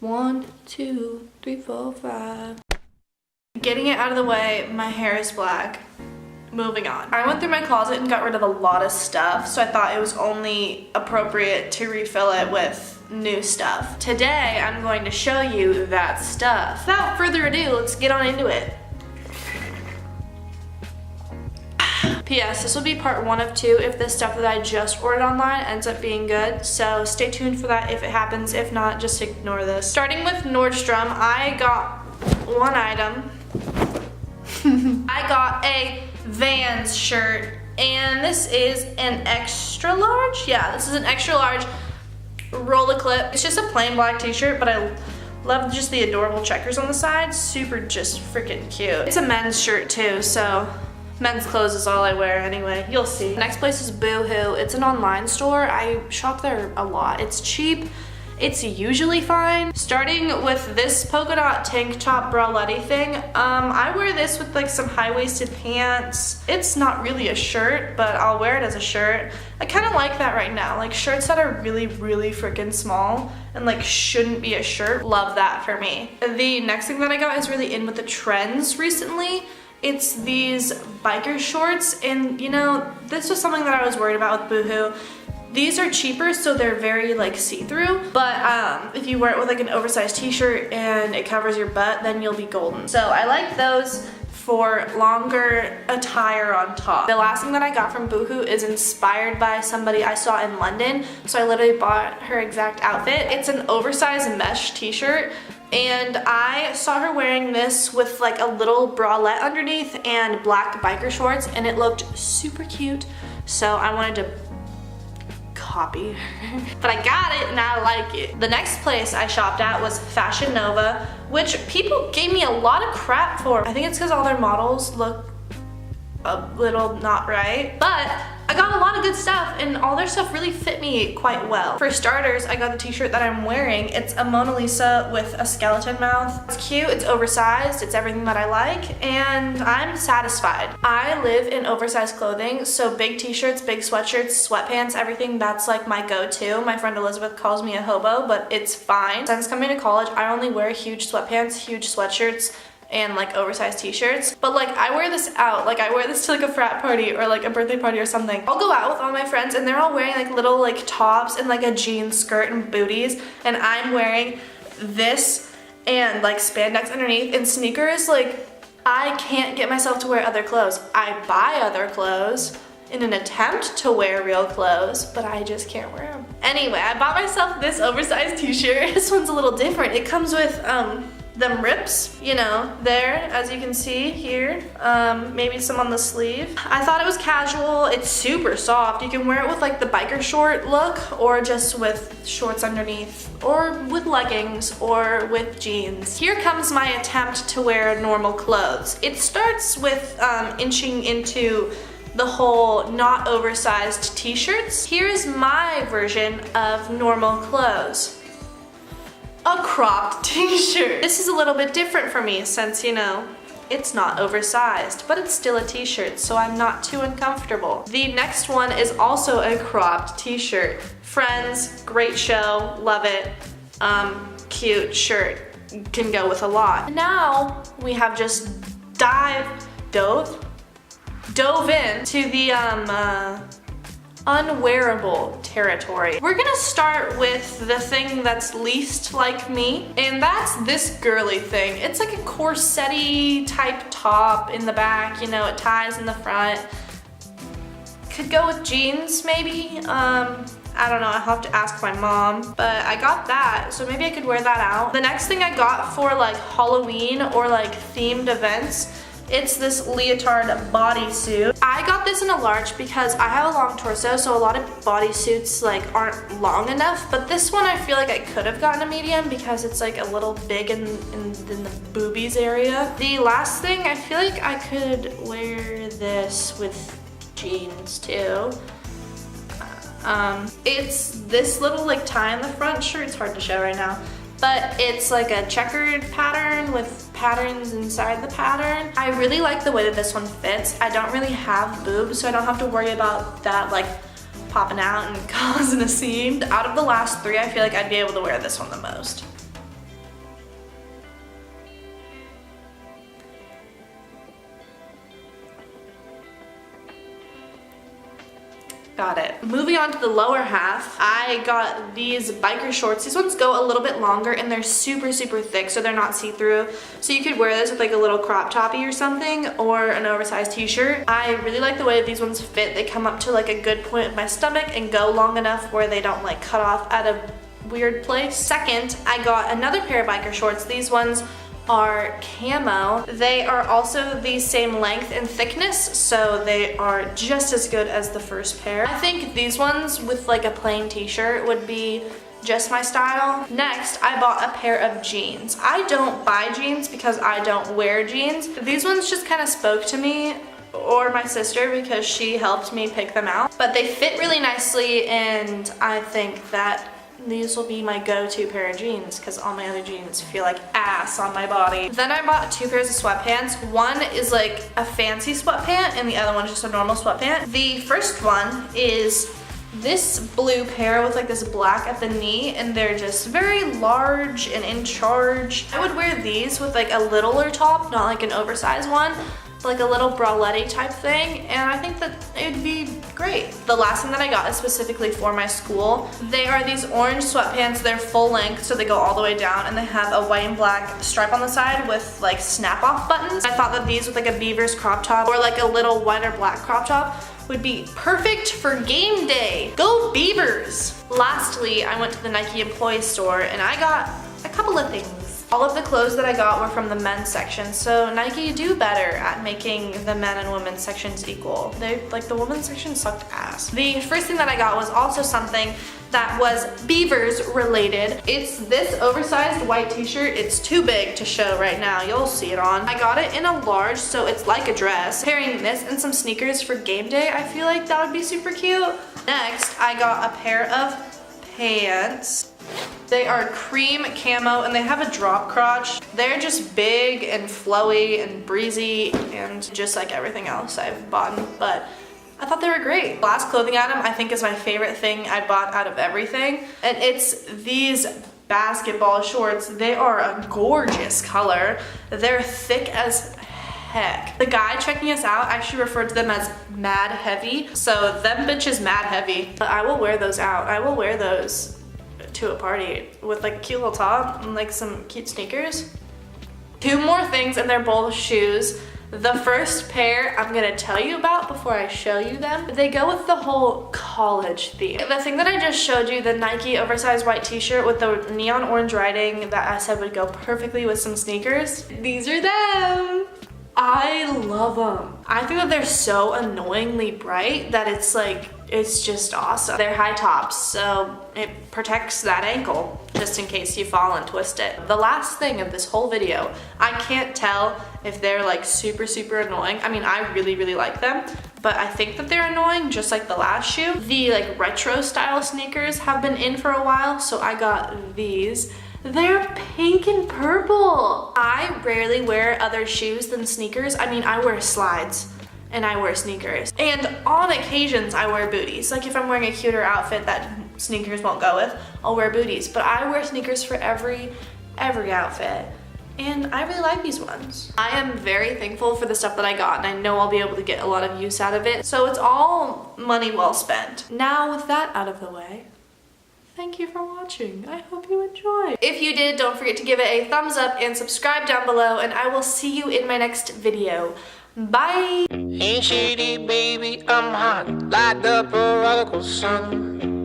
1, 2, 3, 4, 5. Getting it out of the way, my hair is black. Moving on. I went through my closet and got rid of a lot of stuff, so I thought it was only appropriate to refill it with new stuff. Today, I'm going to show you that stuff. Without further ado, let's get on into it. P.S. This will be part 1 of 2 if this stuff that I just ordered online ends up being good, so stay tuned for that if it happens. If not, just ignore this. Starting with Nordstrom, I got one item. I got a Vans shirt, and this is an extra large. Yeah, this is an extra large roller clip. It's just a plain black t-shirt, but I love just the adorable checkers on the side. Super just freaking cute. It's a men's shirt too, so men's clothes is all I wear anyway. You'll see. Next place is Boohoo. It's an online store. I shop there a lot. It's cheap. It's usually fine. Starting with this polka dot tank top bralette thing, I wear this with like some high-waisted pants. It's not really a shirt, but I'll wear it as a shirt. I kind of like that right now, like shirts that are really freaking small and like shouldn't be a shirt. Love that for me. The next thing that I got is really in with the trends recently. It's these biker shorts, and you know, this was something that I was worried about with Boohoo. These are cheaper, so they're very like see-through, but if you wear it with like an oversized t-shirt and it covers your butt, then you'll be golden. So I like those for longer attire on top. The last thing that I got from Boohoo is inspired by somebody I saw in London, so I literally bought her exact outfit. It's an oversized mesh t-shirt, and I saw her wearing this with like a little bralette underneath and black biker shorts, and it looked super cute, so I wanted to copy her. But I got it and I like it. The next place I shopped at was Fashion Nova, which people gave me a lot of crap for. I think it's because all their models look a little not right, but I got a lot of good stuff and all their stuff really fit me quite well. For starters, I got the t-shirt that I'm wearing. It's a Mona Lisa with a skeleton mouth. It's cute, it's oversized, it's everything that I like, and I'm satisfied. I live in oversized clothing, so big t-shirts, big sweatshirts, sweatpants, everything, that's like my go-to. My friend Elizabeth calls me a hobo, but it's fine. Since coming to college, I only wear huge sweatpants, huge sweatshirts, and like oversized t-shirts, but like I wear this out, like I wear this to like a frat party or like a birthday party or something. I'll go out with all my friends and they're all wearing like little like tops and like a jean skirt and booties, and I'm wearing this and like spandex underneath and sneakers. Like I can't get myself to wear other clothes. I buy other clothes in an attempt to wear real clothes, but I just can't wear them. Anyway, I bought myself this oversized t-shirt. This one's a little different. It comes with them rips, you know, there, as you can see here, maybe some on the sleeve. I thought it was casual. It's super soft. You can wear it with like the biker short look, or just with shorts underneath, or with leggings, or with jeans. Here comes my attempt to wear normal clothes. It starts with inching into the whole not oversized t-shirts. Here's my version of normal clothes. A cropped t-shirt. This is a little bit different for me since, you know, it's not oversized, but it's still a t-shirt, so I'm not too uncomfortable. The next one is also a cropped t-shirt. Friends, great show, love it. Cute shirt, can go with a lot. Now we have just dove into the unwearable territory. We're gonna start with the thing that's least like me, and that's this girly thing. It's like a corset-y type top in the back, you know, it ties in the front. Could go with jeans maybe. I don't know, I'll have to ask my mom, but I got that, so maybe I could wear that out. The next thing I got for like Halloween or like themed events, it's this leotard bodysuit. I got this in a large because I have a long torso, so a lot of bodysuits like aren't long enough, but this one I feel like I could have gotten a medium because it's like a little big in the boobies area. The last thing, I feel like I could wear this with jeans too. It's this little like tie in the front shirt. It's hard to show right now, but it's like a checkered pattern with patterns inside the pattern. I really like the way that this one fits. I don't really have boobs, so I don't have to worry about that like popping out and causing a scene. Out of the last three, I feel like I'd be able to wear this one the most. got it. Moving on to the lower half, I got these biker shorts. These ones go a little bit longer and they're super, super thick, so they're not see-through. So you could wear this with like a little crop toppy or something, or an oversized t-shirt. I really like the way these ones fit. They come up to like a good point of my stomach and go long enough where they don't like cut off at a weird place. Second, I got another pair of biker shorts. These ones are camo. They are also the same length and thickness, so they are just as good as the first pair. I think these ones with like a plain t-shirt would be just my style. Next, I bought a pair of jeans. I don't buy jeans because I don't wear jeans. These ones just kind of spoke to me, or my sister, because she helped me pick them out. But they fit really nicely, and I think that these will be my go-to pair of jeans because all my other jeans feel like ass on my body. Then I bought 2 pairs of sweatpants. One is like a fancy sweatpant and the other one is just a normal sweatpant. The first one is this blue pair with like this black at the knee, and they're just very large and in charge. I would wear these with like a littler top, not like an oversized one, like a little bralette type thing, and I think that it would be great. The last thing that I got is specifically for my school. They are these orange sweatpants. They're full length, so they go all the way down, and they have a white and black stripe on the side with like snap-off buttons. I thought that these with like a Beavers crop top or like a little white or black crop top would be perfect for game day. Go Beavers! Lastly, I went to the Nike employee store and I got a couple of things. All of the clothes that I got were from the men's section, so Nike do better at making the men and women's sections equal. The women's section sucked ass. The first thing that I got was also something that was Beavers related. It's this oversized white t-shirt. It's too big to show right now. You'll see it on. I got it in a large, so it's like a dress. Pairing this and some sneakers for game day, I feel like that would be super cute. Next, I got a pair of pants. They are cream camo and they have a drop crotch. They're just big and flowy and breezy and just like everything else I've bought, but I thought they were great. Last clothing item I think is my favorite thing I bought out of everything, and it's these basketball shorts. They are a gorgeous color. They're thick as heck. The guy checking us out actually referred to them as mad heavy, so them bitches mad heavy. But I will wear those out. I will wear those to a party with like a cute little top and like some cute sneakers. 2 more things, and they're both shoes. The first pair I'm gonna tell you about before I show you them. They go with the whole college theme. The thing that I just showed you, the Nike oversized white t-shirt with the neon orange writing that I said would go perfectly with some sneakers, these are them. I love them. I think that they're so annoyingly bright that it's like, it's just awesome. They're high tops, so it protects that ankle just in case you fall and twist it. The last thing of this whole video, I can't tell if they're like super, super annoying. I mean, I really, really like them, but I think that they're annoying just like the last shoe. The like retro style sneakers have been in for a while, so I got these. They're pink and purple. I rarely wear other shoes than sneakers. I mean, I wear slides and I wear sneakers. And on occasions, I wear booties. Like if I'm wearing a cuter outfit that sneakers won't go with, I'll wear booties. But I wear sneakers for every outfit. And I really like these ones. I am very thankful for the stuff that I got, and I know I'll be able to get a lot of use out of it. So it's all money well spent. Now with that out of the way, thank you for watching. I hope you enjoyed. If you did, don't forget to give it a thumbs up and subscribe down below, and I will see you in my next video. Bye! Ain't shady, baby, I'm hot like the prodigal son.